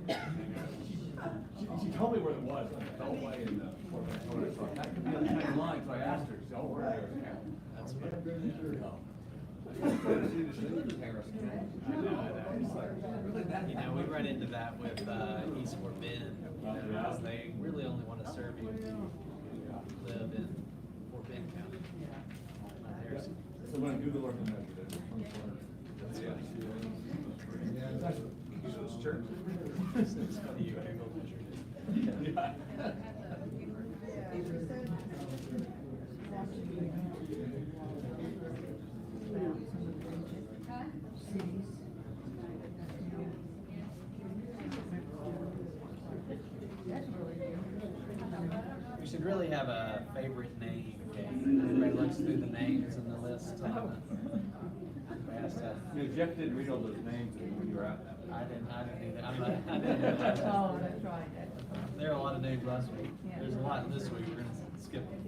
She told me where it was, like the way in the Fort Benning. So that could be on the same line, so I asked her, she said, oh, where is it? That's You know, we run into that with East Fort Bend, because they really only want to serve you if you live in Fort Bend County. So when I Google Earth measured it, That's yeah. It's church. It's funny you Google measured it. We should really have a favorite name game. Everybody looks through the names in the list. Jeff didn't read all those names when you were out. I didn't either. I didn't do that. Oh, that's right. There are a lot of names last week. There's a lot this week. We're gonna skip them.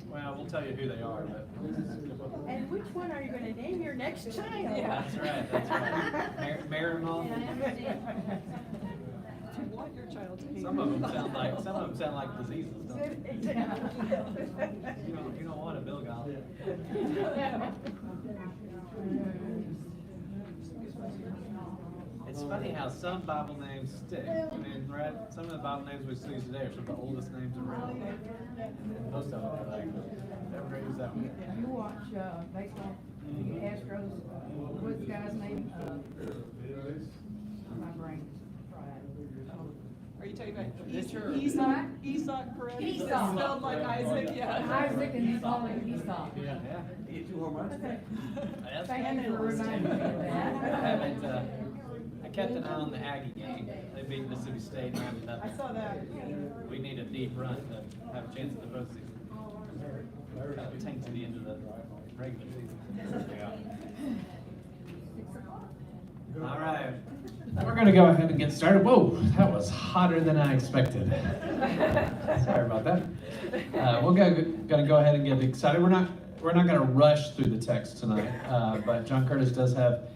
Well, we'll tell you who they are, but we'll skip them. And which one are you going to name your next child? Yeah. That's right. That's right. Marinol. I want your child to be. Some of them sound like diseases, don't they? You don't want a Bilgal. It's funny how some Bible names stick. I mean, right? Some of the Bible names we see today are some of the oldest names around. And most of them are like, never use that one. You watch baseball, the Astros, what's the guy's name? My brain is fried. Are you talking about Pitcher. Isaac Perez? Esau. Spelled like Isaac, yeah. Isaac and you call him Esau. Yeah. He hit 2 home runs today. That's Thank you for reminding me of I that. haven't, I kept an eye on the Aggie game. They beat Mississippi State 9-0. I saw that. We need a deep run to have a chance at the postseason. Kind of tainted the end of the regular season. All right. We're going to go ahead and get started. Whoa, that was hotter than I expected. Sorry about that. We're going to go ahead and get excited. We're not going to rush through the text tonight, but John Curtis does have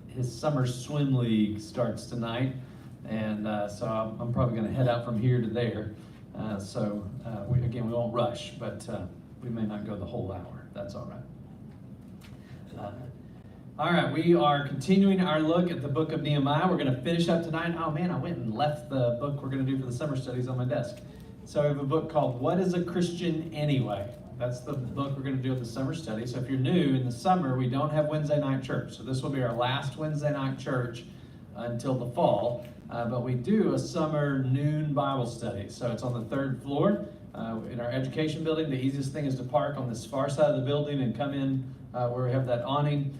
his summer swim league starts tonight, and so I'm probably going to head out from here to there. We won't rush, but we may not go the whole hour. That's all right. All right, we are continuing our look at the book of Nehemiah. We're going to finish up tonight. Oh man, I went and left the book we're going to do for the summer studies on my desk. So we have a book called What is a Christian Anyway? That's the book we're going to do at the summer study. So if you're new, in the summer we don't have Wednesday night church. So this will be our last Wednesday night church until the fall. But we do a summer noon Bible study. So it's on the 3rd floor in our education building. The easiest thing is to park on this far side of the building and come in where we have that awning.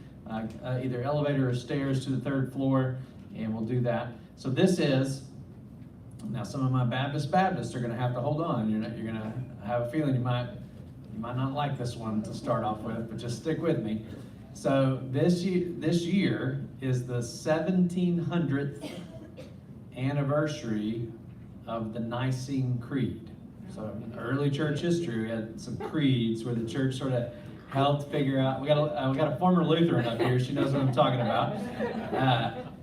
Either elevator or stairs to the 3rd floor, and we'll do that. So this is, now some of my Baptists are going to have to hold on. You're going to have a feeling you might not like this one to start off with, but just stick with me. So this year is the 1700th anniversary of the Nicene Creed. So in early church history, we had some creeds where the church sort of helped figure out. We got a former Lutheran up here. She knows what I'm talking about.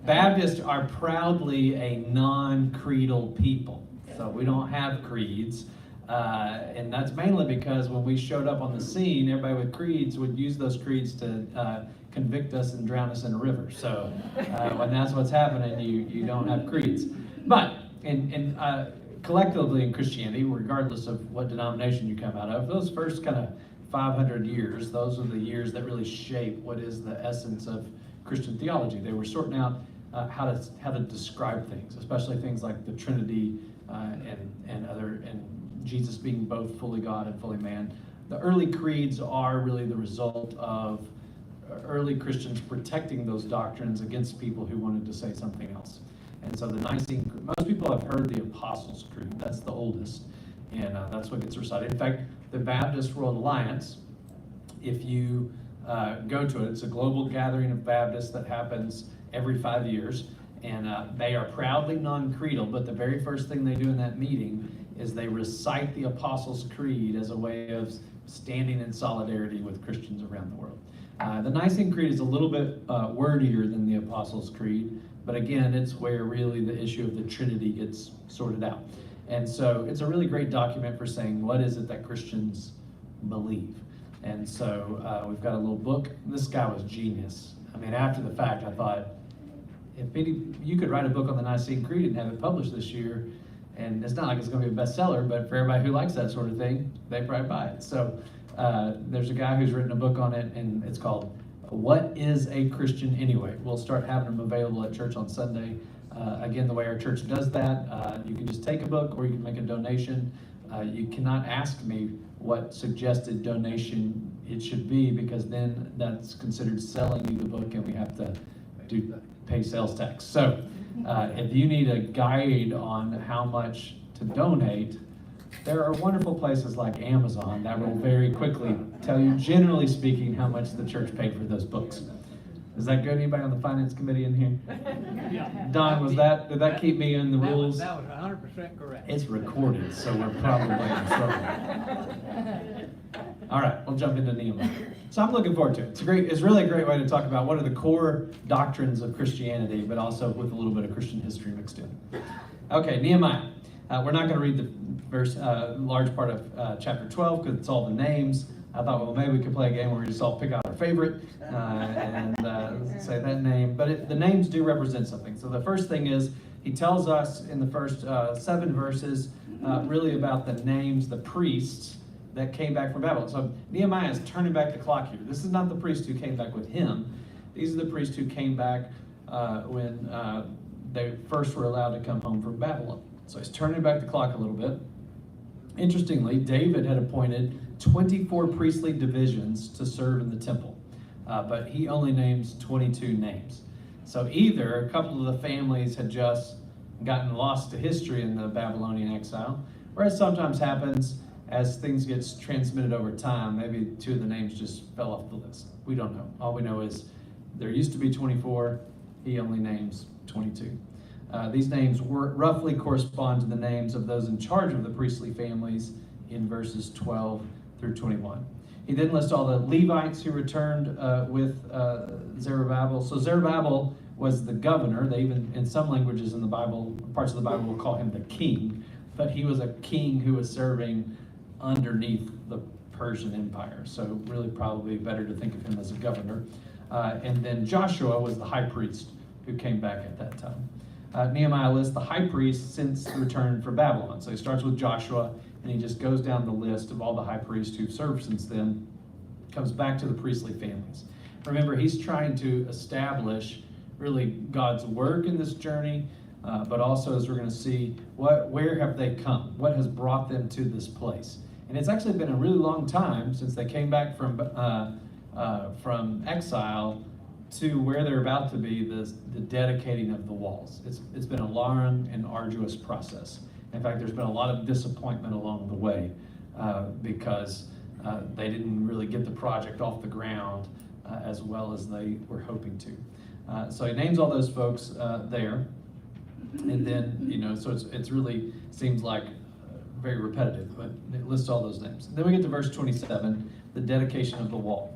Baptists are proudly a non-creedal people, so we don't have creeds, and that's mainly because when we showed up on the scene, everybody with creeds would use those creeds to convict us and drown us in a river. So when that's what's happening, you don't have creeds. But collectively in Christianity, regardless of what denomination you come out of, those first kind of 500 years, those are the years that really shape what is the essence of Christian theology. They were sorting out how to describe things, especially things like the Trinity and Jesus being both fully God and fully man. The early creeds are really the result of early Christians protecting those doctrines against people who wanted to say something else. And so the Nicene, most people have heard the Apostles' Creed. That's the oldest, and that's what gets recited. In fact, the Baptist World Alliance, if you go to it, it's a global gathering of Baptists that happens every 5 years, and they are proudly non-creedal, but the very first thing they do in that meeting is they recite the Apostles' Creed as a way of standing in solidarity with Christians around the world. The Nicene Creed is a little bit wordier than the Apostles' Creed, But again, it's where really the issue of the Trinity gets sorted out. And so it's a really great document for saying, what is it that Christians believe? And so we've got a little book. This guy was genius. I mean, after the fact, I thought, you could write a book on the Nicene Creed and have it published this year, and it's not like it's going to be a bestseller, but for everybody who likes that sort of thing, they probably buy it. So there's a guy who's written a book on it, and it's called What is a Christian Anyway? We'll start having them available at church on Sunday. Again, the way our church does that, you can just take a book or you can make a donation. You cannot ask me what suggested donation it should be, because then that's considered selling you the book and we have to pay sales tax. So if you need a guide on how much to donate, there are wonderful places like Amazon that will very quickly tell you, generally speaking, how much the church paid for those books. Is that good? Anybody on the finance committee in here? Don, did that keep me in the rules? That was 100% correct. It's recorded, so we're probably in trouble. All right, we'll jump into Nehemiah. So I'm looking forward to it. It's really a great way to talk about what are the core doctrines of Christianity, but also with a little bit of Christian history mixed in. Okay, Nehemiah. We're not going to read the large part of chapter 12 because it's all the names. I thought, well, maybe we could play a game where we just all pick out our favorite and say that name. But the names do represent something. So the first thing is, he tells us in the first 7 verses really about the names, the priests that came back from Babylon. So Nehemiah is turning back the clock here. This is not the priests who came back with him. These are the priests who came back when they first were allowed to come home from Babylon. So he's turning back the clock a little bit. Interestingly, David had appointed 24 priestly divisions to serve in the temple, but he only names 22 names. So either a couple of the families had just gotten lost to history in the Babylonian exile, or as sometimes happens, as things get transmitted over time, maybe 2 of the names just fell off the list. We don't know. All we know is there used to be 24, he only names 22. These names roughly correspond to the names of those in charge of the priestly families in verses 12 through 21. He then lists all the Levites who returned with Zerubbabel. So Zerubbabel was the governor. They even, in some languages in the Bible, parts of the Bible will call him the king, but he was a king who was serving underneath the Persian Empire. So really probably better to think of him as a governor. And then Joshua was the high priest who came back at that time. Nehemiah lists the high priests since the return from Babylon. So he starts with Joshua, and he just goes down the list of all the high priests who've served since then, comes back to the priestly families. Remember, he's trying to establish really God's work in this journey, but also, as we're going to see, where have they come? What has brought them to this place? And it's actually been a really long time since they came back from exile to where they're about to be, the dedicating of the walls. It's been a long and arduous process. In fact, there's been a lot of disappointment along the way because they didn't really get the project off the ground as well as they were hoping to. So he names all those folks there. And then, so it's really seems like very repetitive, but it lists all those names. Then we get to verse 27, the dedication of the wall.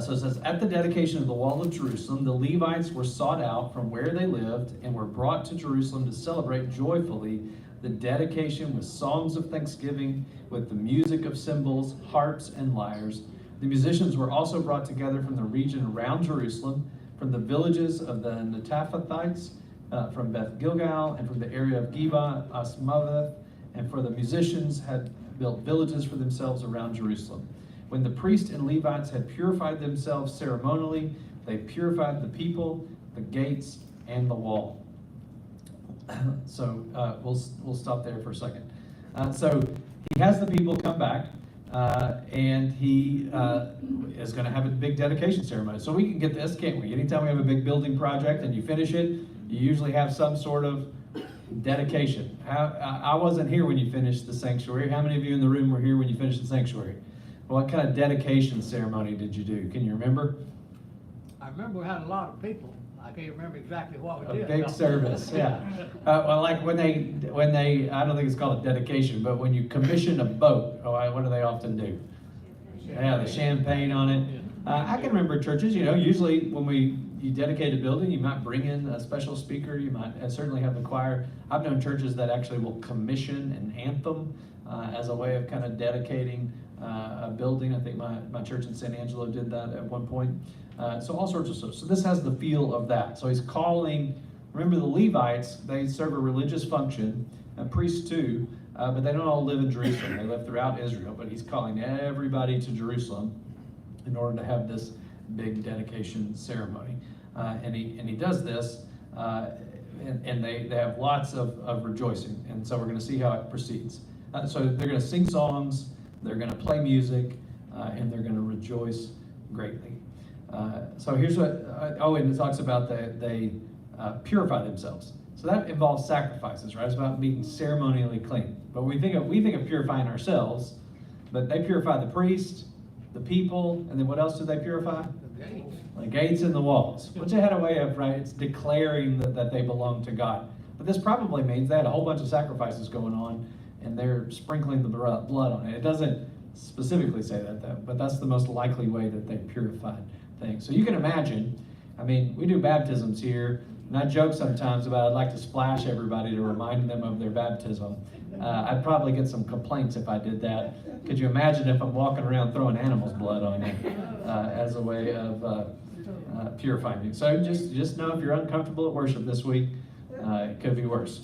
So it says, at the dedication of the wall of Jerusalem, the Levites were sought out from where they lived and were brought to Jerusalem to celebrate joyfully the dedication with songs of thanksgiving, with the music of cymbals, harps, and lyres. The musicians were also brought together from the region around Jerusalem, from the villages of the Netophathites, from Beth Gilgal, and from the area of Geba, Asmaveth, and for the musicians had built villages for themselves around Jerusalem. When the priests and Levites had purified themselves ceremonially, they purified the people, the gates, and the wall. So we'll stop there for a second. So he has the people come back, and he is going to have a big dedication ceremony. So we can get this, can't we? Anytime we have a big building project and you finish it, you usually have some sort of dedication. I wasn't here when you finished the sanctuary. How many of you in the room were here when you finished the sanctuary? What kind of dedication ceremony did you do? Can you remember? I remember we had a lot of people. I can't remember exactly what we A did. big service, yeah. Well, like when they, I don't think it's called a dedication, but when you commission a boat, what do they often do? Yeah, the champagne on it. I can remember churches, usually when we you dedicate a building, you might bring in a special speaker, you might certainly have the choir. I've known churches that actually will commission an anthem as a way of kind of dedicating a building. I think my church in San Angelo did that at one point. So all sorts of stuff. So this has the feel of that. So he's calling, remember the Levites, they serve a religious function, priests too, but they don't all live in Jerusalem. They live throughout Israel, but he's calling everybody to Jerusalem in order to have this big dedication ceremony. And he does this, and they have lots of rejoicing. And so we're going to see how it proceeds. So they're going to sing songs, they're going to play music, and they're going to rejoice greatly. So here's what, and it talks about they purify themselves. So that involves sacrifices, right? It's about being ceremonially clean. But we think of purifying ourselves, but they purify the priest, the people, and then what else do they purify? The gates. The gates and the walls, which they had a way of, right, it's declaring that they belong to God. But this probably means they had a whole bunch of sacrifices going on, and they're sprinkling the blood on it. It doesn't specifically say that, but that's the most likely way that they purified things. So you can imagine, I mean, we do baptisms here, and I joke sometimes about I'd like to splash everybody to remind them of their baptism. I'd probably get some complaints if I did that. Could you imagine if I'm walking around throwing animals' blood on you as a way of purifying you? So just know if you're uncomfortable at worship this week, it could be worse.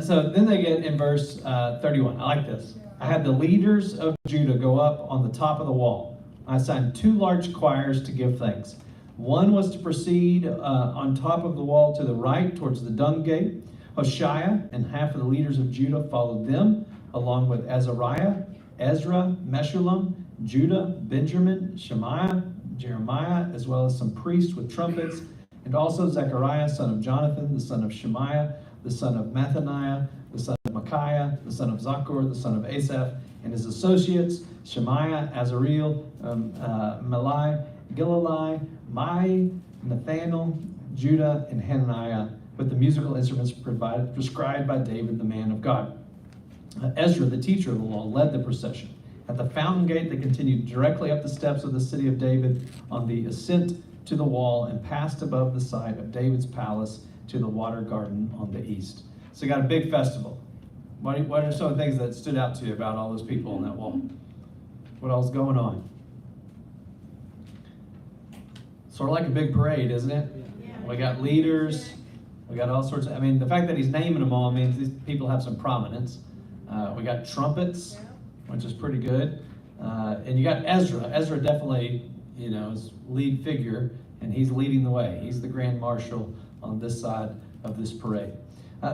So then they get in verse 31. I like this. I had the leaders of Judah go up on the top of the wall. I assigned 2 large choirs to give thanks. One was to proceed on top of the wall to the right towards the dung gate. Hoshea and half of the leaders of Judah followed them, along with Azariah, Ezra, Meshullam, Judah, Benjamin, Shemaiah, Jeremiah, as well as some priests with trumpets, and also Zechariah, son of Jonathan, the son of Shemaiah, the son of Mathaniah, the son of Micaiah, the son of Zakkur, the son of Asaph, and his associates, Shemaiah, Azareel, Melai, Gilalai, Mai, Nathanael, Judah, and Hananiah, with the musical instruments prescribed by David, the man of God. Ezra, the teacher of the law, led the procession. At the fountain gate, they continued directly up the steps of the city of David on the ascent to the wall and passed above the site of David's palace to the water garden on the east. So you got a big festival. What are some of the things that stood out to you about all those people on that wall? What else is going on? Sort of like a big parade, isn't it? Yeah. We got leaders. We got all sorts of, I mean, the fact that he's naming them all means these people have some prominence. We got trumpets, which is pretty good. And you got Ezra. Ezra definitely, is lead figure, and he's leading the way. He's the grand marshal on this side of this parade.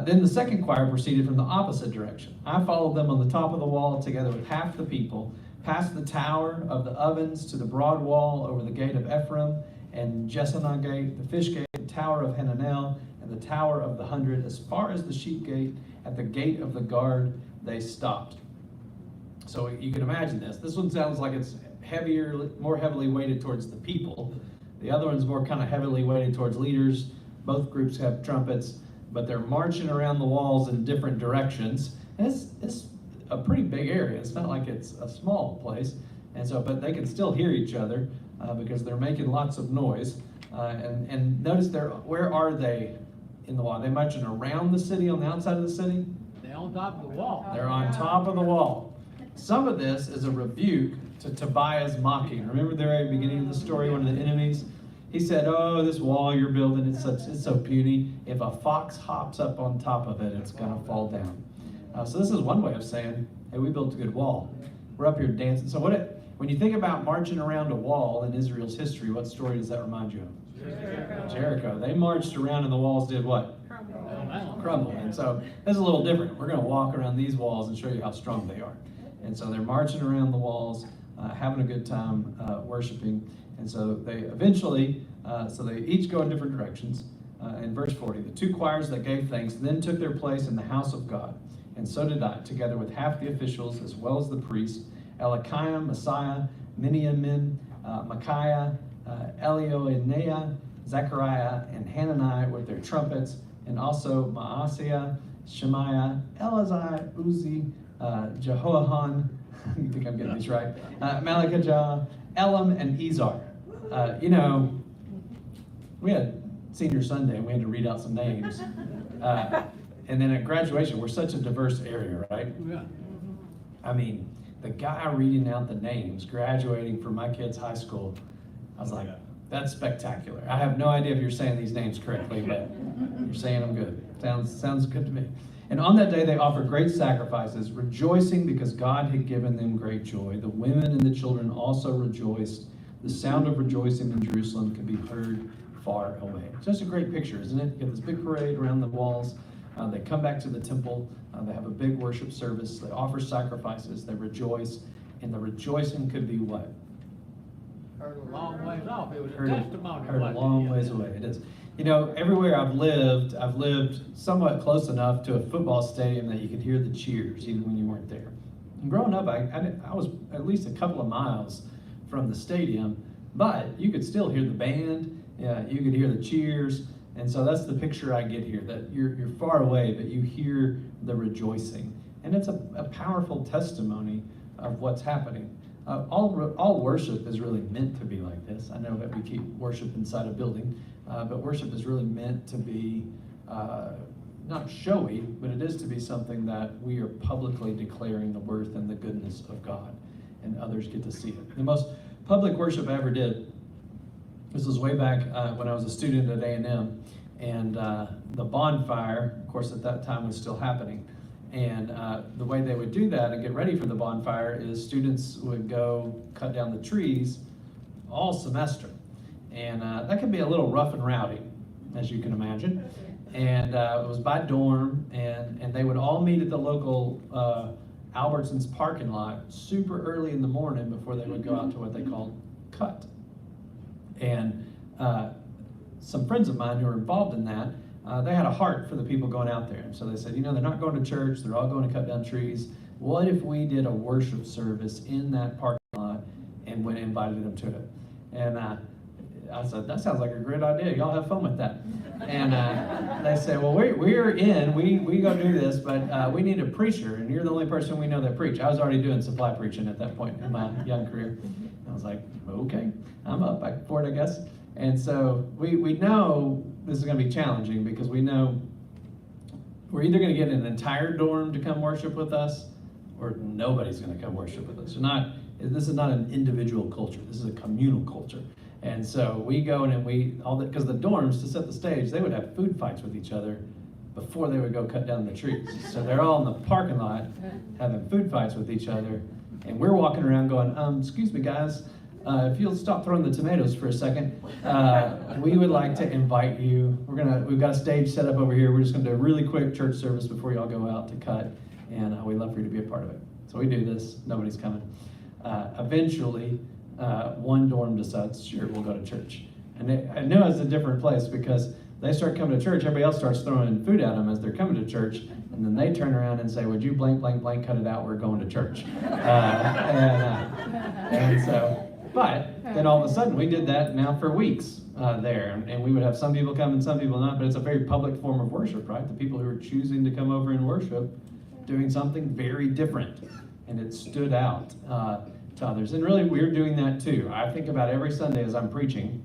Then the second choir proceeded from the opposite direction. I followed them on the top of the wall together with half the people, past the tower of the ovens to the broad wall over the gate of Ephraim and Jeshanah gate, the fish gate, the tower of Hananel, and the tower of the 100, as far as the sheep gate. At the gate of the guard, they stopped. So you can imagine this. This one sounds like it's heavier, more heavily weighted towards the people. The other one's more kind of heavily weighted towards leaders. Both groups have trumpets, but they're marching around the walls in different directions. And it's a pretty big area. It's not like it's a small place. And so, but they can still hear each other because they're making lots of noise. And notice where are they in the wall? Are they marching around the city, on the outside of the city? They're on top of the wall. They're on top of the wall. Some of this is a rebuke to Tobiah's mocking. Remember the very beginning of the story, one of the enemies? He said, "Oh, this wall you're building, it's so puny. If a fox hops up on top of it, it's going to fall down." So this is one way of saying, hey, we built a good wall. We're up here dancing. So when you think about marching around a wall in Israel's history, what story does that remind you of? Jericho. They marched around and the walls did what? Crumble. And so this is a little different. We're going to walk around these walls and show you how strong they are. And so they're marching around the walls, having a good time worshiping. And so they eventually, they each go in different directions. In verse 40, the 2 choirs that gave thanks then took their place in the house of God. And so did I, together with half the officials as well as the priests, Elikiah, Messiah, Miniamin, Micaiah, Elioenai, Zechariah, and Hananiah with their trumpets, and also Maaseiah, Shemaiah, Elazai, Uzi, Jehoahan, I think I'm getting these right, Malachijah, Elam, and Izar. we had senior Sunday and we had to read out some names. And then at graduation, we're such a diverse area, right? Yeah. I mean, the guy reading out the names, graduating from my kid's high school, I was like, that's spectacular. I have no idea if you're saying these names correctly, but you're saying them good. Sounds good to me. And on that day, they offered great sacrifices, rejoicing because God had given them great joy. The women and the children also rejoiced. The sound of rejoicing in Jerusalem could be heard far away. It's just a great picture, isn't it? You have this big parade around the walls. They come back to the temple. They have a big worship service. They offer sacrifices. They rejoice. And the rejoicing could be what? Heard a long ways off. It was a Heard testimony. a wasn't it? long Yeah. ways away. It is. You know, everywhere I've lived somewhat close enough to a football stadium that you could hear the cheers even when you weren't there. And growing up, I was at least a couple of miles from the stadium, but you could still hear the band. Yeah, you could hear the cheers. And so that's the picture I get here, that you're far away, but you hear the rejoicing. And it's a powerful testimony of what's happening. All worship is really meant to be like this. I know that we keep worship inside a building, but worship is really meant to be not showy, but it is to be something that we are publicly declaring the worth and the goodness of God, and others get to see it. The most public worship I ever did, this was way back when I was a student at A&M, and the bonfire, of course, at that time was still happening. And the way they would do that and get ready for the bonfire is students would go cut down the trees all semester. And that could be a little rough and rowdy, as you can imagine. And it was by dorm, and they would all meet at the local Albertsons parking lot super early in the morning before they would go out to what they called cut. And some friends of mine who were involved in that, they had a heart for the people going out there. And so they said, you know, they're not going to church, they're all going to cut down trees. What if we did a worship service in that parking lot and went and invited them to it? And I said, that sounds like a great idea. Y'all have fun with that. And they said, well, we're in, we go do this, but we need a preacher, and you're the only person we know that preach. I was already doing supply preaching at that point in my young career. I was like, okay, I'm up for it, I guess. And so we know this is going to be challenging because we know we're either going to get an entire dorm to come worship with us, or nobody's going to come worship with us. This is not an individual culture. This is a communal culture. And so we go in and because the dorms, to set the stage, they would have food fights with each other before they would go cut down the trees. So they're all in the parking lot having food fights with each other. And we're walking around going, excuse me, guys, if you'll stop throwing the tomatoes for a second, we would like to invite you. We've got a stage set up over here. We're just going to do a really quick church service before y'all go out to cut, and we'd love for you to be a part of it. So we do this. Nobody's coming. Eventually, one dorm decides, sure, we'll go to church. And I know it's a different place because they start coming to church. Everybody else starts throwing food at them as they're coming to church. And then they turn around and say, would you blank, blank, blank, cut it out, we're going to church. But then all of a sudden we did that now for weeks there. And we would have some people come and some people not, but it's a very public form of worship, right? The people who are choosing to come over and worship doing something very different. And it stood out to others. And really we're doing that too. I think about every Sunday as I'm preaching,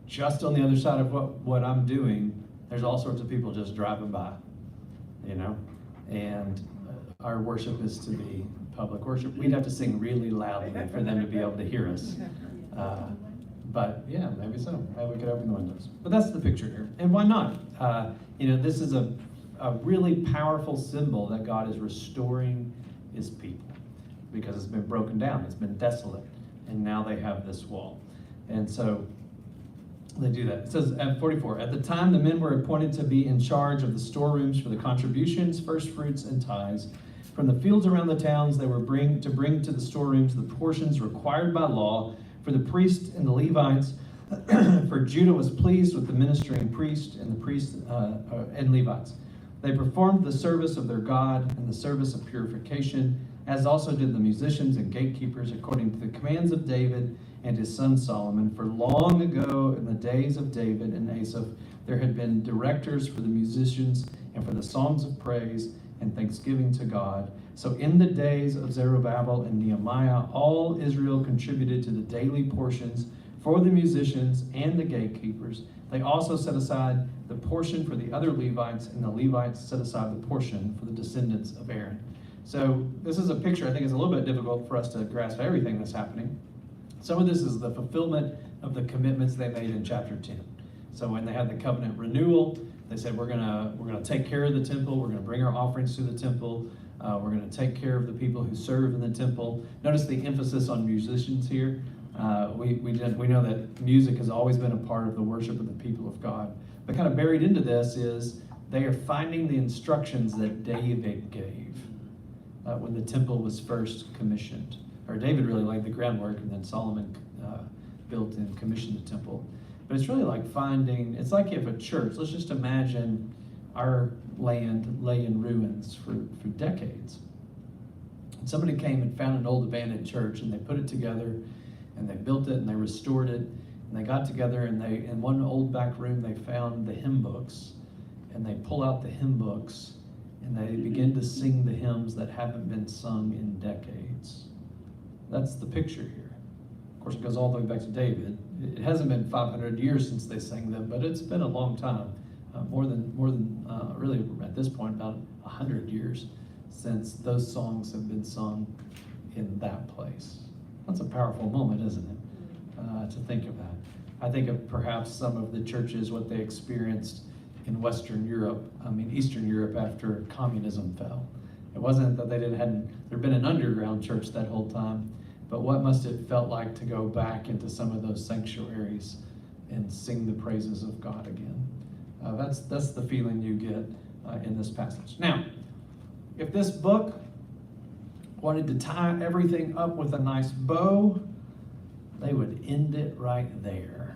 just on the other side of what I'm doing, there's all sorts of people just driving by, you know? And our worship is to be public worship. We'd have to sing really loudly for them to be able to hear us. But yeah, maybe so. Maybe we could open the windows. But that's the picture here. And why not? This is a really powerful symbol that God is restoring his people because it's been broken down. It's been desolate. And now they have this wall. And so they do that. It says at 44, at the time the men were appointed to be in charge of the storerooms for the contributions, first fruits, and tithes. From the fields around the towns they were bring to the storerooms the portions required by law for the priests and the Levites. For Judah was pleased with the ministering priest and the priests and Levites. They performed the service of their God and the service of purification, as also did the musicians and gatekeepers, according to the commands of David and his son Solomon. For long ago, in the days of David and Asaph, there had been directors for the musicians and for the songs of praise and thanksgiving to God. So in the days of Zerubbabel and Nehemiah, all Israel contributed to the daily portions for the musicians and the gatekeepers. They also set aside the portion for the other Levites, and the Levites set aside the portion for the descendants of Aaron. So this is a picture I think is a little bit difficult for us to grasp everything that's happening. Some of this is the fulfillment of the commitments they made in chapter 10. So when they had the covenant renewal, they said, we're gonna take care of the temple, we're gonna bring our offerings to the temple, we're gonna take care of the people who serve in the temple. Notice the emphasis on musicians here. We know that music has always been a part of the worship of the people of God. But kind of buried into this is they are finding the instructions that David gave when the temple was first commissioned. Or David really laid the groundwork, and then Solomon built and commissioned the temple. But it's really like it's like if a church, let's just imagine our land lay in ruins for decades. And somebody came and found an old abandoned church, and they put it together, and they built it, and they restored it, and they got together, and in one old back room, they found the hymn books, and they pull out the hymn books, and they begin to sing the hymns that haven't been sung in decades. That's the picture here. Of course, it goes all the way back to David. It hasn't been 500 years since they sang them, but it's been a long time. More than really at this point, about 100 years since those songs have been sung in that place. That's a powerful moment, isn't it? To think of that. I think of perhaps some of the churches, what they experienced in Eastern Europe after communism fell. It wasn't that there'd been an underground church that whole time, but what must it felt like to go back into some of those sanctuaries and sing the praises of God again? That's the feeling you get in this passage. Now, if this book wanted to tie everything up with a nice bow, they would end it right there.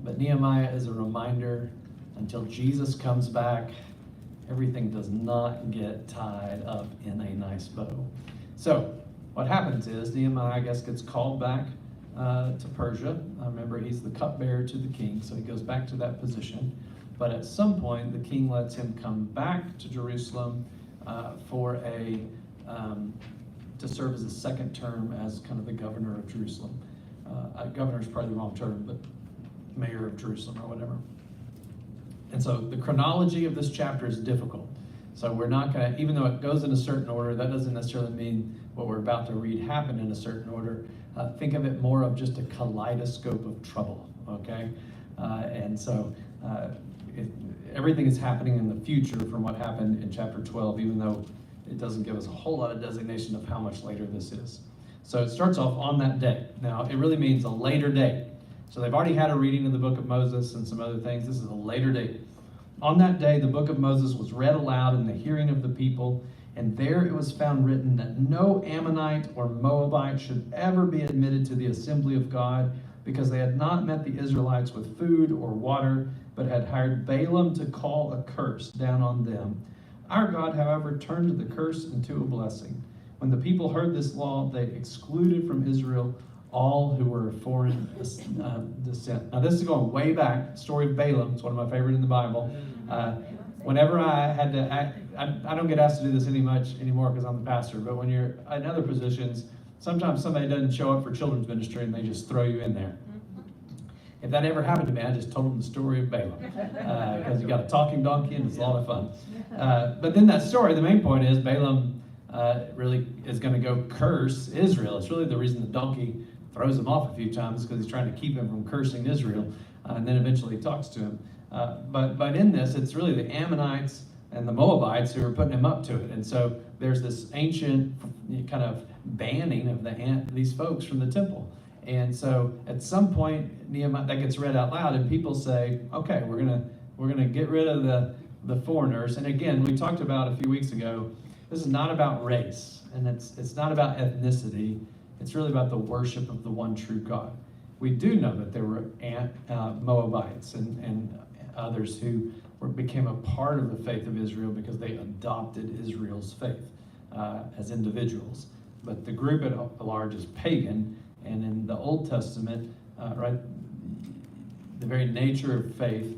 But Nehemiah is a reminder, until Jesus comes back, everything does not get tied up in a nice bow. So what happens is Nehemiah, I guess, gets called back to Persia. Remember, he's the cupbearer to the king, so he goes back to that position. But at some point, the king lets him come back to Jerusalem to serve as a second term as kind of the governor of Jerusalem. Governor is probably the wrong term, but mayor of Jerusalem or whatever. And so the chronology of this chapter is difficult. So we're not going to, even though it goes in a certain order, that doesn't necessarily mean what we're about to read happened in a certain order. Think of it more of just a kaleidoscope of trouble, okay? Everything is happening in the future from what happened in chapter 12, even though it doesn't give us a whole lot of designation of how much later this is. So it starts off on that day. Now, it really means a later date. So they've already had a reading of the book of Moses and some other things. This is a later date. On that day, the book of Moses was read aloud in the hearing of the people, and there it was found written that no Ammonite or Moabite should ever be admitted to the assembly of God, because they had not met the Israelites with food or water, but had hired Balaam to call a curse down on them. Our God, however, turned the curse into a blessing. When the people heard this law, they excluded from Israel all who were of foreign descent. Now, this is going way back. The story of Balaam. It's one of my favorite in the Bible. Whenever I had to, I don't get asked to do this anymore because I'm the pastor, but when you're in other positions, sometimes somebody doesn't show up for children's ministry and they just throw you in there. If that ever happened to me, I just told them the story of Balaam because you got a talking donkey and it's a lot of fun. But then that story, the main point is Balaam really is going to go curse Israel. It's really the reason the donkey throws him off a few times, because he's trying to keep him from cursing Israel, and then eventually he talks to him. But in this, it's really the Ammonites and the Moabites who are putting him up to it. And so there's this ancient kind of banning of these folks from the temple. And so at some point, Nehemiah, that gets read out loud, and people say, okay, we're gonna get rid of the foreigners. And again, we talked about a few weeks ago, this is not about race, and it's not about ethnicity. It's really about the worship of the one true God. We do know that there were Moabites and others who became a part of the faith of Israel because they adopted Israel's faith as individuals. But the group at large is pagan, and in the Old Testament, the very nature of faith,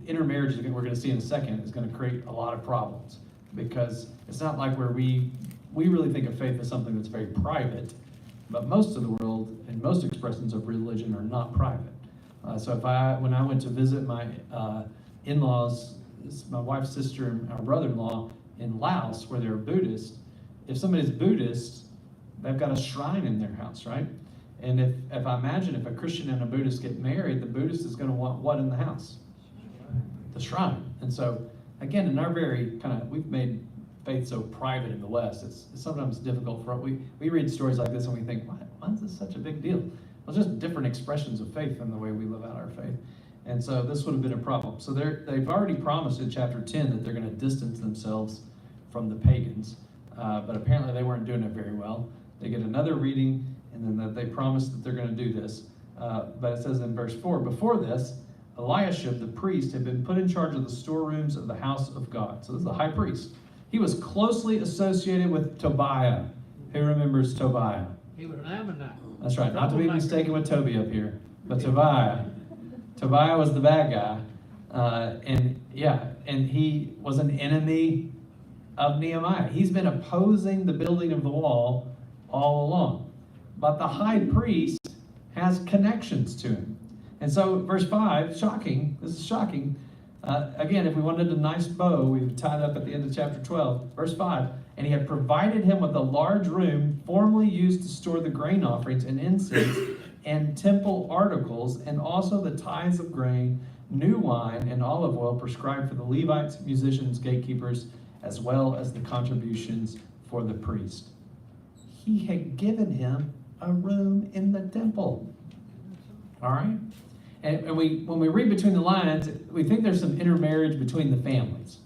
intermarriage, we're going to see in a second, is going to create a lot of problems, because it's not like where we really think of faith as something that's very private. But most of the world and most expressions of religion are not private. So when I went to visit my in-laws, my wife's sister and our brother-in-law in Laos, where they're Buddhist, if somebody's Buddhist, they've got a shrine in their house, right? And if I imagine if a Christian and a Buddhist get married, the Buddhist is going to want what in the house? The shrine. And so, again, in our very we've made faith so private in the West, it's sometimes difficult for we read stories like this and we think, why is this such a big deal? Well, just different expressions of faith in the way we live out our faith. And so this would have been a problem. So they've already promised in chapter 10 that they're going to distance themselves from the pagans. But apparently they weren't doing it very well. They get another reading, and then that they promise that they're going to do this. But it says in verse 4, before this, Eliashib the priest had been put in charge of the storerooms of the house of God. So this is the high priest. He was closely associated with Tobiah. Who remembers Tobiah? He was an Ammonite. That's right, not to be mistaken with Toby up here, but Tobiah. Tobiah was the bad guy. And he was an enemy of Nehemiah. He's been opposing the building of the wall all along. But the high priest has connections to him. And so verse 5, shocking, this is shocking. Again, if we wanted a nice bow, we've tied up at the end of chapter 12. Verse 5, and he had provided him with a large room formerly used to store the grain offerings and incense and temple articles, and also the tithes of grain, new wine, and olive oil prescribed for the Levites, musicians, gatekeepers, as well as the contributions for the priest. He had given him a room in the temple. All right? And when we read between the lines, we think there's some intermarriage between the families.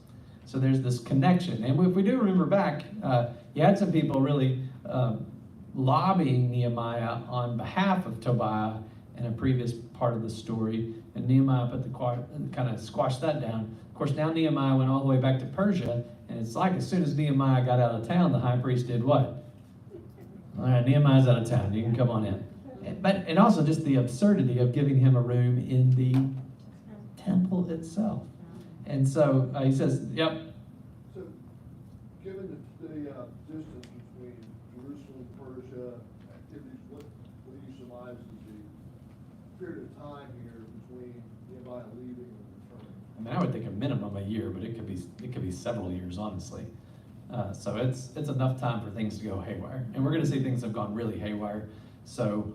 So there's this connection. And if we do remember back, you had some people really lobbying Nehemiah on behalf of Tobiah in a previous part of the story. And Nehemiah kind of squashed that down. Of course, now Nehemiah went all the way back to Persia. And it's like as soon as Nehemiah got out of town, the high priest did what? All right, Nehemiah's out of town. You can come on in. And also just the absurdity of giving him a room in the temple itself. And so he says, yep. So, given the distance between Jerusalem, Persia, activities, what do you surmise is the period of time here between Nehemiah leaving and returning? I mean, I would think a minimum a year, but it could be several years, honestly. So it's enough time for things to go haywire. And we're going to see things have gone really haywire. So,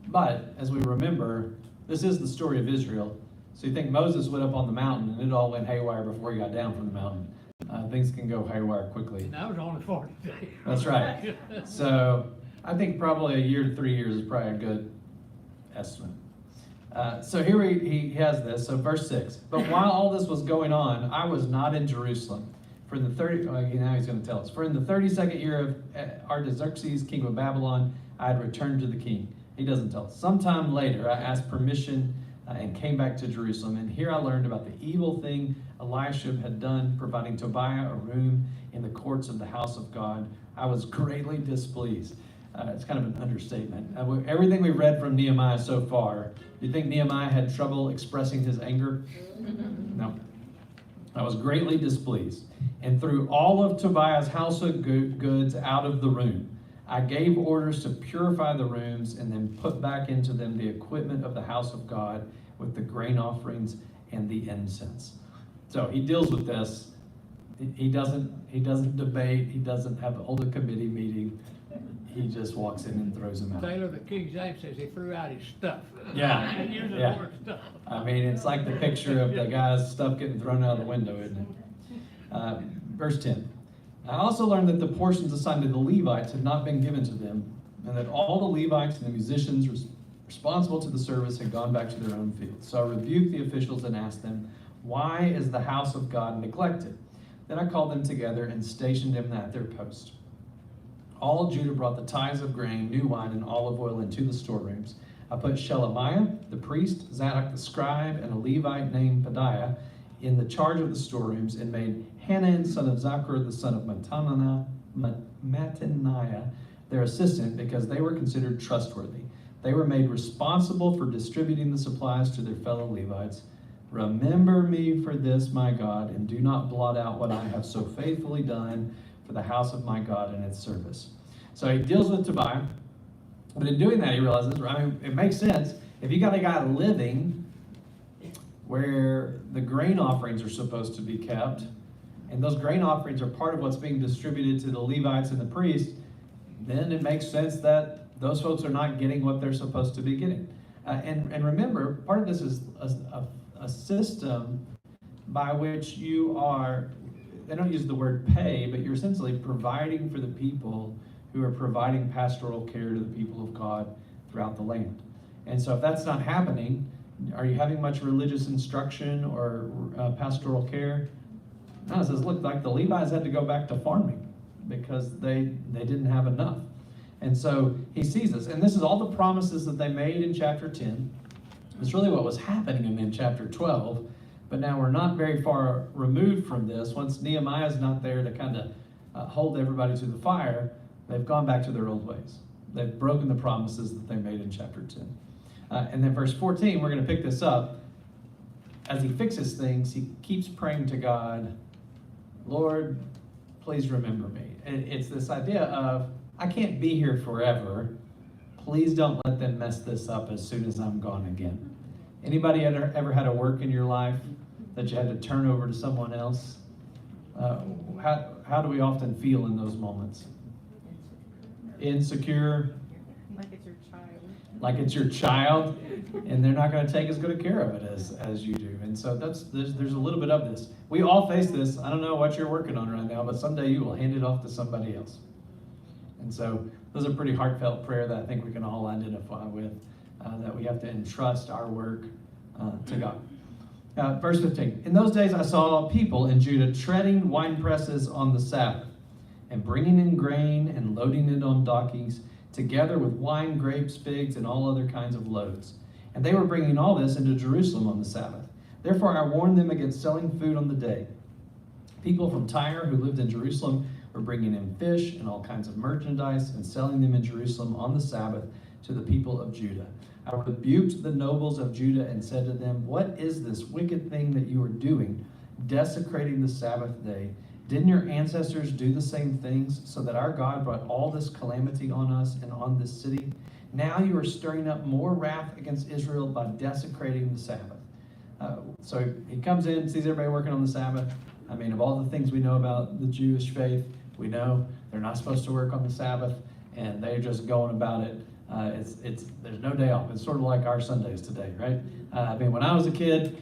but as we remember, this is the story of Israel. So you think Moses went up on the mountain and it all went haywire before he got down from the mountain. Things can go haywire quickly. And that was only 40 days. That's right. So I think probably a year to 3 years is probably a good estimate. So here he has this. So verse 6. But while all this was going on, I was not in Jerusalem. For in the now he's going to tell us. For in the 32nd year of Artaxerxes, king of Babylon, I had returned to the king. He doesn't tell us. Sometime later, I asked permission and came back to Jerusalem. And here I learned about the evil thing Eliashib had done, providing Tobiah a room in the courts of the house of God. I was greatly displeased. It's kind of an understatement. Everything we read from Nehemiah so far, do you think Nehemiah had trouble expressing his anger? No. I was greatly displeased, and threw all of Tobiah's household goods out of the room. I gave orders to purify the rooms and then put back into them the equipment of the house of God with the grain offerings and the incense. So he deals with this. He doesn't debate. He doesn't hold a committee meeting. He just walks in and throws them out. Taylor, the King James says he threw out his stuff. Yeah, He used the yeah. word stuff. I mean, it's like the picture of the guy's stuff getting thrown out the window, isn't it? Verse 10. I also learned that the portions assigned to the Levites had not been given to them, and that all the Levites and the musicians responsible to the service had gone back to their own fields. So I rebuked the officials and asked them, why is the house of God neglected? Then I called them together and stationed them at their post. All Judah brought the tithes of grain, new wine, and olive oil into the storerooms. I put Shelemiah, the priest, Zadok the scribe, and a Levite named Pedaiah in the charge of the storerooms, and made Hanan, son of Zachar, the son of Mattaniah, their assistant, because they were considered trustworthy. They were made responsible for distributing the supplies to their fellow Levites. Remember me for this, my God, and do not blot out what I have so faithfully done for the house of my God and its service. So he deals with Tobiah, but in doing that, he realizes, it makes sense. If you got a guy living where the grain offerings are supposed to be kept, and those grain offerings are part of what's being distributed to the Levites and the priests, then it makes sense that those folks are not getting what they're supposed to be getting. And remember, part of this is a system by which you are, they don't use the word pay, but you're essentially providing for the people who are providing pastoral care to the people of God throughout the land. And so if that's not happening, are you having much religious instruction or pastoral care? No, it says, look, like the Levites had to go back to farming because they didn't have enough. And so he sees this. And this is all the promises that they made in chapter 10. It's really what was happening in chapter 12. But now we're not very far removed from this. Once Nehemiah's not there to kind of hold everybody to the fire, they've gone back to their old ways. They've broken the promises that they made in chapter 10. And then verse 14, we're going to pick this up. As he fixes things, he keeps praying to God, Lord, please remember me. And it's this idea of, I can't be here forever. Please don't let them mess this up as soon as I'm gone again. Anybody ever had a work in your life that you had to turn over to someone else? How do we often feel in those moments? Insecure. Like it's your child. Like it's your child, and they're not going to take as good a care of it as you do. And so there's a little bit of this. We all face this. I don't know what you're working on right now, but someday you will hand it off to somebody else. And so those are pretty heartfelt prayer that I think we can all identify with, that we have to entrust our work to God. Verse 15, in those days I saw people in Judah treading wine presses on the Sabbath and bringing in grain and loading it on donkeys, together with wine, grapes, figs, and all other kinds of loads. And they were bringing all this into Jerusalem on the Sabbath. Therefore I warned them against selling food on the day. People from Tyre who lived in Jerusalem were bringing in fish and all kinds of merchandise and selling them in Jerusalem on the Sabbath to the people of Judah. I rebuked the nobles of Judah and said to them, what is this wicked thing that you are doing, desecrating the Sabbath day? Didn't your ancestors do the same things so that our God brought all this calamity on us and on this city? Now you are stirring up more wrath against Israel by desecrating the Sabbath. So he comes in, sees everybody working on the Sabbath. I mean, of all the things we know about the Jewish faith, we know they're not supposed to work on the Sabbath, and they're just going about it. There's no day off. It's sort of like our Sundays today, right? I mean, when I was a kid,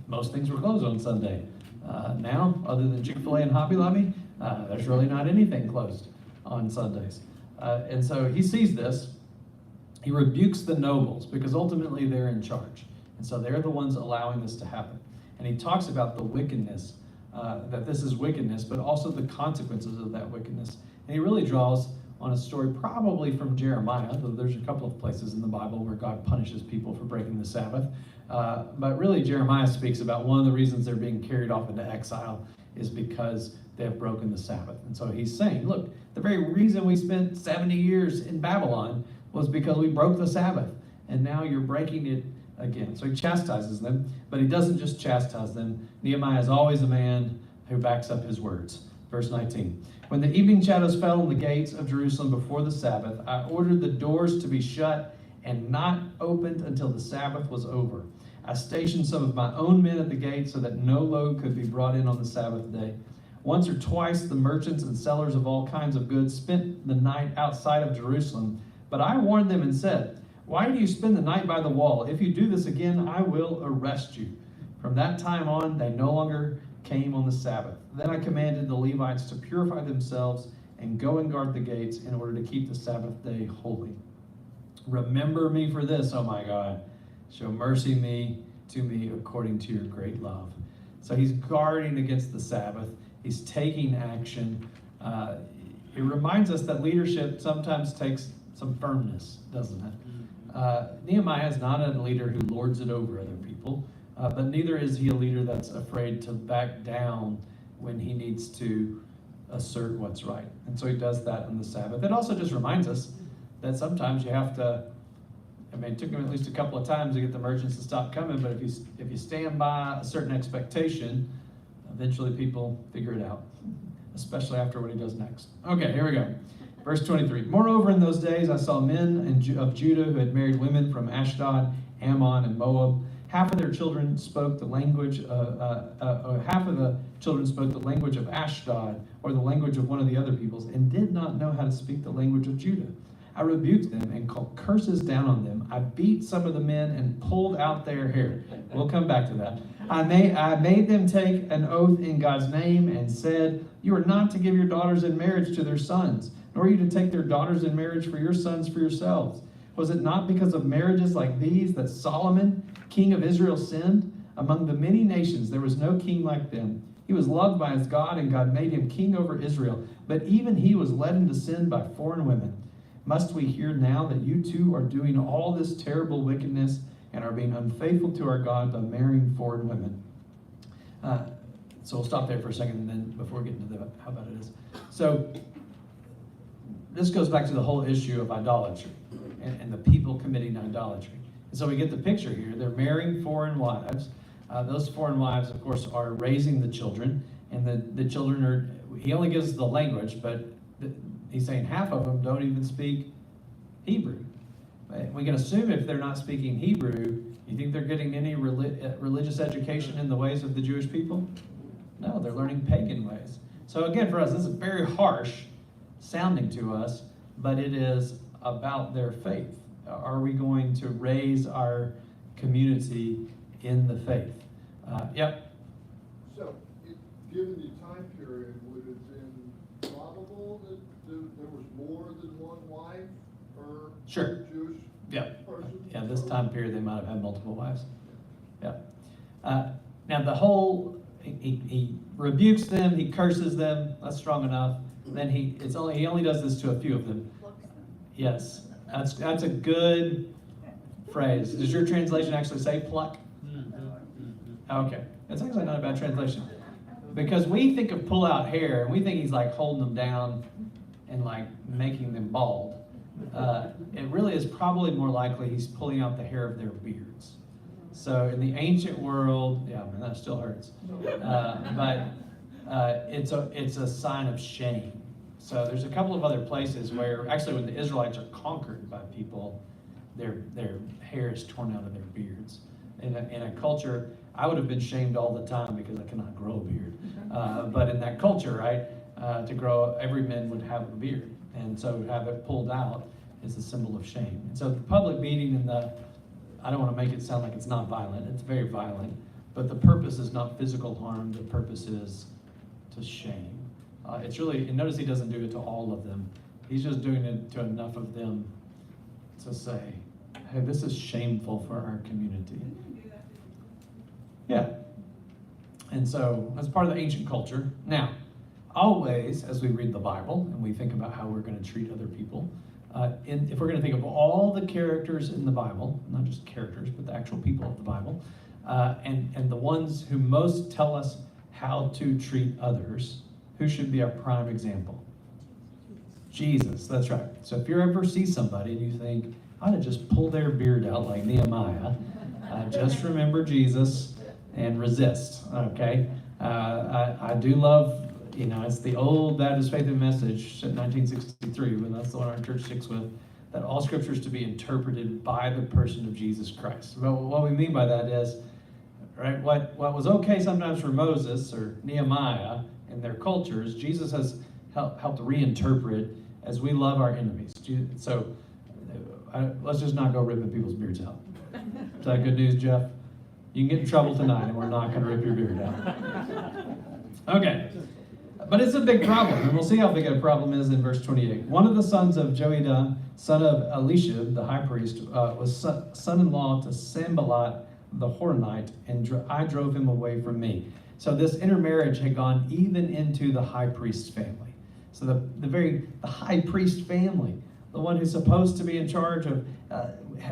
most things were closed on Sunday. Now, other than Chick-fil-A and Hobby Lobby, there's really not anything closed on Sundays. And so he sees this. He rebukes the nobles because ultimately they're in charge. And so they're the ones allowing this to happen. And he talks about the wickedness, that this is wickedness, but also the consequences of that wickedness. And he really draws on a story probably from Jeremiah, though there's a couple of places in the Bible where God punishes people for breaking the Sabbath. But really Jeremiah speaks about one of the reasons they're being carried off into exile is because they have broken the Sabbath. And so he's saying, look, the very reason we spent 70 years in Babylon was because we broke the Sabbath. And now you're breaking it again. So he chastises them, but he doesn't just chastise them. Nehemiah is always a man who backs up his words. Verse 19. When the evening shadows fell on the gates of Jerusalem before the Sabbath, I ordered the doors to be shut and not opened until the Sabbath was over. I stationed some of my own men at the gate so that no load could be brought in on the Sabbath day. Once or twice the merchants and sellers of all kinds of goods spent the night outside of Jerusalem. But I warned them and said, why do you spend the night by the wall? If you do this again, I will arrest you. From that time on, they no longer came on the Sabbath. Then I commanded the Levites to purify themselves and go and guard the gates in order to keep the Sabbath day holy. Remember me for this, oh my God. Show mercy to me according to your great love. So he's guarding against the Sabbath. He's taking action. It reminds us that leadership sometimes takes some firmness, doesn't it? Nehemiah is not a leader who lords it over other people, but neither is he a leader that's afraid to back down when he needs to assert what's right. And so he does that on the Sabbath. It also just reminds us that sometimes you have to, it took him at least a couple of times to get the merchants to stop coming, but if you stand by a certain expectation, eventually people figure it out, especially after what he does next. Okay, here we go. Verse 23, moreover, in those days I saw men of Judah who had married women from Ashdod, Ammon, and Moab. Half of their children spoke the language, half of the children spoke the language of Ashdod, or the language of one of the other peoples, and did not know how to speak the language of Judah. I rebuked them and called curses down on them. I beat some of the men and pulled out their hair. We'll come back to that. I made them take an oath in God's name and said, you are not to give your daughters in marriage to their sons, nor are you to take their daughters in marriage for your sons for yourselves. Was it not because of marriages like these that Solomon, king of Israel, sinned? Among the many nations there was no king like them. He was loved by his God, and God made him king over Israel. But even he was led into sin by foreign women. Must we hear now that you too are doing all this terrible wickedness and are being unfaithful to our God by marrying foreign women? So we'll stop there for a second, and then before we get into how bad it is. So this goes back to the whole issue of idolatry and the people committing idolatry. And so we get the picture here. They're marrying foreign wives. Those foreign wives, of course, are raising the children, and the children are, he only gives the language, but he's saying half of them don't even speak Hebrew. We can assume if they're not speaking Hebrew, you think they're getting any religious education in the ways of the Jewish people? No, they're learning pagan ways. So again, for us, this is very harsh sounding to us, but it is about their faith. Are we going to raise our community in the faith? Yep. So, given the time period, would it have been probable that there was more than one wife per Sure. Jewish person? Yeah, this time period they might have had multiple wives. Yeah. Now the whole, he rebukes them, he curses them, that's strong enough. Then he only does this to a few of them. Yes, that's a good phrase. Does your translation actually say pluck? Okay, that's actually not a bad translation. Because we think of pull out hair, and we think he's like holding them down and like making them bald. It really is probably more likely he's pulling out the hair of their beards. So in the ancient world, yeah, man, that still hurts. But it's a sign of shame. So there's a couple of other places where actually when the Israelites are conquered by people, their hair is torn out of their beards. In a culture, I would have been shamed all the time because I cannot grow a beard. But in that culture, right, to grow, every man would have a beard. And so to have it pulled out is a symbol of shame. And so the public beating and I don't want to make it sound like it's not violent. It's very violent. But the purpose is not physical harm. The purpose is to shame. It's really, and notice he doesn't do it to all of them. He's just doing it to enough of them to say, hey, this is shameful for our community. Yeah. And so that's part of the ancient culture. Now, always, as we read the Bible and we think about how we're going to treat other people, if we're going to think of all the characters in the Bible, not just characters, but the actual people of the Bible, and the ones who most tell us how to treat others, who should be our prime example? Jesus, that's right. So if you ever see somebody and you think, I ought to just pull their beard out like Nehemiah, just remember Jesus and resist, okay? I do love, it's the old Baptist Faith and Message, 1963, but that's the one our church sticks with, that all scripture is to be interpreted by the person of Jesus Christ. But what we mean by that is, right, what was okay sometimes for Moses or Nehemiah in their cultures, Jesus has helped reinterpret as we love our enemies. So let's just not go ripping people's beards out. Is that good news, Jeff? You can get in trouble tonight and we're not going to rip your beard out. Okay. But it's a big problem, and we'll see how big a problem is in verse 28. One of the sons of Joiada, son of Elishib, the high priest, was son-in-law to Sanballat the Horonite, and I drove him away from me. So this intermarriage had gone even into the high priest's family. So the high priest family, the one who's supposed to be in charge of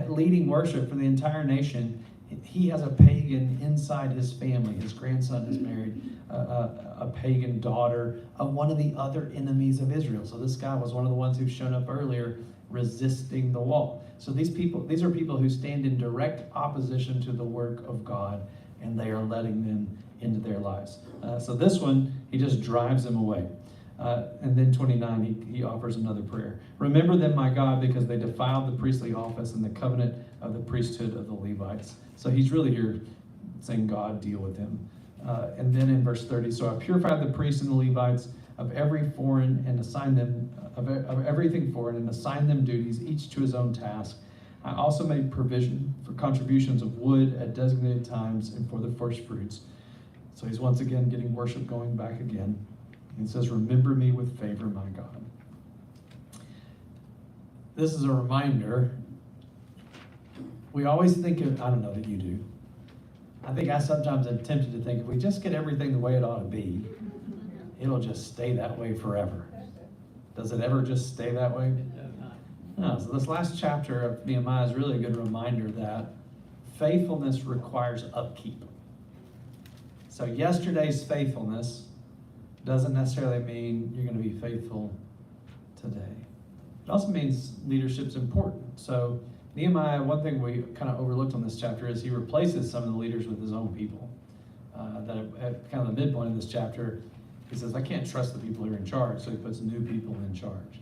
leading worship for the entire nation, he has a pagan inside his family. His grandson is married a pagan daughter of one of the other enemies of Israel. So this guy was one of the ones who've shown up earlier resisting the wall. So these are people who stand in direct opposition to the work of God, and they are letting them into their lives. So this one, he just drives them away. And then 29, he offers another prayer. Remember them, my God, because they defiled the priestly office and the covenant of the priesthood of the Levites. So he's really here saying, God, deal with him. And then in verse 30, so I purified the priests and the Levites of every foreign and assigned them, of everything foreign, and assigned them duties, each to his own task. I also made provision for contributions of wood at designated times and for the first fruits. So he's once again getting worship going back again. He says, remember me with favor, my God. This is a reminder. We always think of, I don't know that you do. I think I sometimes am tempted to think if we just get everything the way it ought to be, it'll just stay that way forever. Does it ever just stay that way? No. So this last chapter of Nehemiah is really a good reminder that faithfulness requires upkeep. So yesterday's faithfulness doesn't necessarily mean you're going to be faithful today. It also means leadership's important. So Nehemiah, one thing we kind of overlooked on this chapter is he replaces some of the leaders with his own people. That at kind of the midpoint of this chapter, he says, I can't trust the people who are in charge, so he puts new people in charge.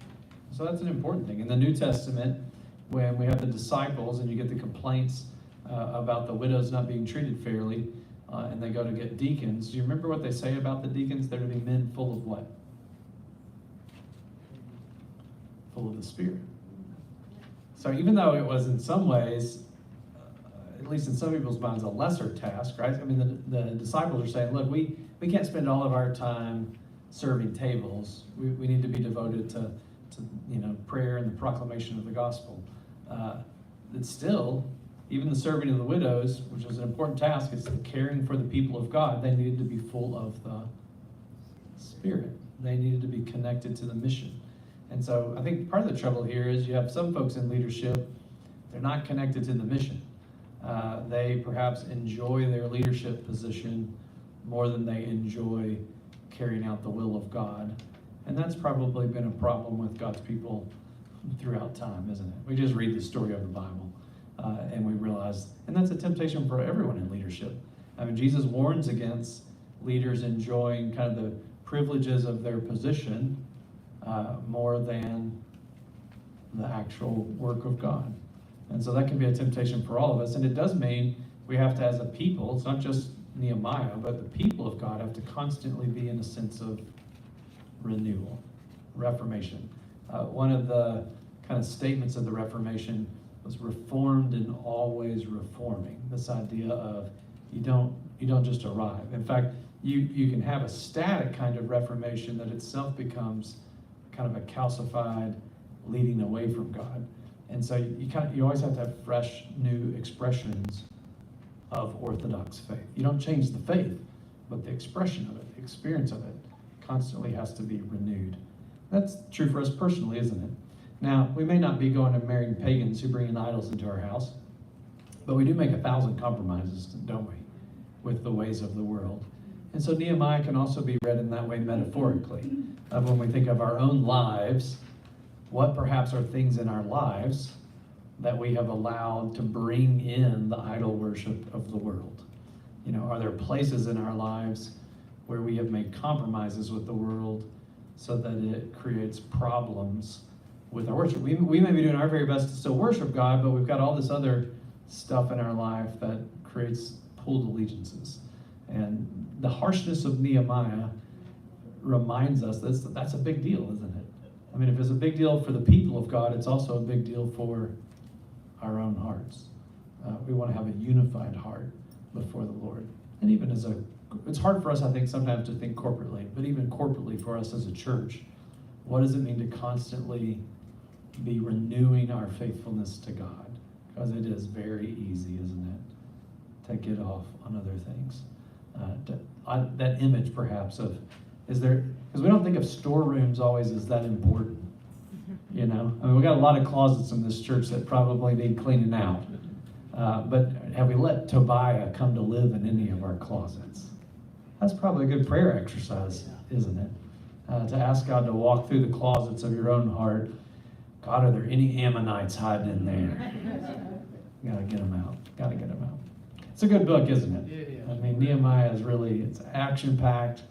So that's an important thing. In the New Testament, when we have the disciples and you get the complaints about the widows not being treated fairly, and they go to get deacons, do you remember what they say about the deacons? They're to be men full of what? Full of the Spirit. So even though it was in some ways, at least in some people's minds, a lesser task, right? I mean, the disciples are saying, look, we can't spend all of our time serving tables. We need to be devoted to prayer and the proclamation of the gospel. It's still, even the serving of the widows, which is an important task, it's the caring for the people of God. They needed to be full of the Spirit. They needed to be connected to the mission. And so I think part of the trouble here is you have some folks in leadership, they're not connected to the mission. They perhaps enjoy their leadership position more than they enjoy carrying out the will of God. And that's probably been a problem with God's people throughout time, isn't it? We just read the story of the Bible and we realize, and that's a temptation for everyone in leadership. I mean, Jesus warns against leaders enjoying kind of the privileges of their position more than the actual work of God. And so that can be a temptation for all of us. And it does mean we have to, as a people, it's not just Nehemiah, but the people of God have to constantly be in a sense of renewal, reformation. One of the kind of statements of the Reformation was reformed and always reforming. This idea of you don't just arrive. In fact, you can have a static kind of reformation that itself becomes kind of a calcified leading away from God. And so you always have to have fresh, new expressions of Orthodox faith. You don't change the faith, but the expression of it, the experience of it, constantly has to be renewed. That's true for us personally, isn't it? Now, we may not be going and marrying pagans who bring in idols into our house, but we do make 1,000 compromises, don't we, with the ways of the world. And so Nehemiah can also be read in that way metaphorically. When we think of our own lives, what perhaps are things in our lives that we have allowed to bring in the idol worship of the world? Are there places in our lives where we have made compromises with the world so that it creates problems with our worship? We may be doing our very best to still worship God, but we've got all this other stuff in our life that creates pulled allegiances. And the harshness of Nehemiah reminds us that's a big deal, isn't it? I mean, if it's a big deal for the people of God, it's also a big deal for our own hearts. We want to have a unified heart before the Lord. And even it's hard for us, I think, sometimes to think corporately, but even corporately for us as a church, what does it mean to constantly be renewing our faithfulness to God? Because it is very easy, isn't it, to get off on other things. That image, perhaps, of because we don't think of storerooms always as that important. I mean, we got a lot of closets in this church that probably need cleaning out. But have we let Tobiah come to live in any of our closets? That's probably a good prayer exercise, isn't it? To ask God to walk through the closets of your own heart. God, are there any Ammonites hiding in there? Gotta get them out. Gotta get them out. It's a good book, isn't it? It is. I mean, Nehemiah is really, it's action-packed.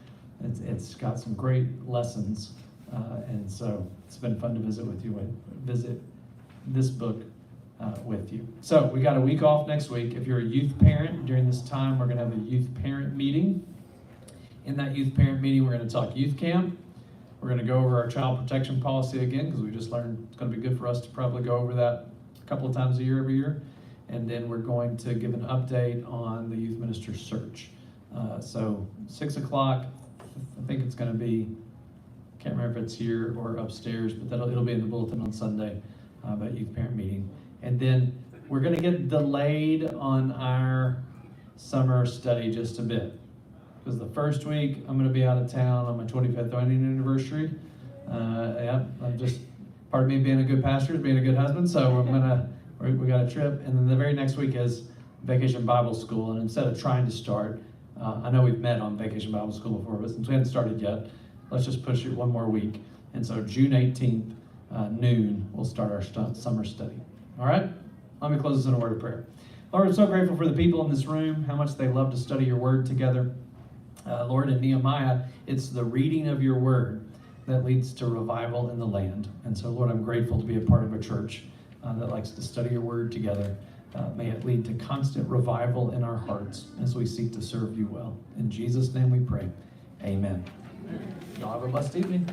It's got some great lessons, and so it's been fun to visit with you and visit this book with you. So we got a week off next week. If you're a youth parent, during this time, we're going to have a youth parent meeting. In that youth parent meeting, we're going to talk youth camp. We're going to go over our child protection policy again, because we just learned it's going to be good for us to probably go over that a couple of times a year every year. And then we're going to give an update on the youth minister search. So 6 o'clock, I think it's going to be, can't remember if it's here or upstairs, but it'll be in the bulletin on Sunday, about youth parent meeting. And then we're going to get delayed on our summer study just a bit. Because the first week, I'm going to be out of town on my 25th wedding anniversary. I'm just, part of me being a good pastor is being a good husband, so we got a trip. And then the very next week is Vacation Bible School. And instead of trying to start, I know we've met on Vacation Bible School before, but since we hadn't started yet, let's just push it one more week. And so June 18th, noon, we'll start our summer study. All right? Let me close this in a word of prayer. Lord, I'm so grateful for the people in this room, how much they love to study your word together. Lord, in Nehemiah, it's the reading of your word that leads to revival in the land. And so, Lord, I'm grateful to be a part of a church that likes to study your word together. May it lead to constant revival in our hearts as we seek to serve you well. In Jesus' name we pray. Amen. Y'all have a blessed evening.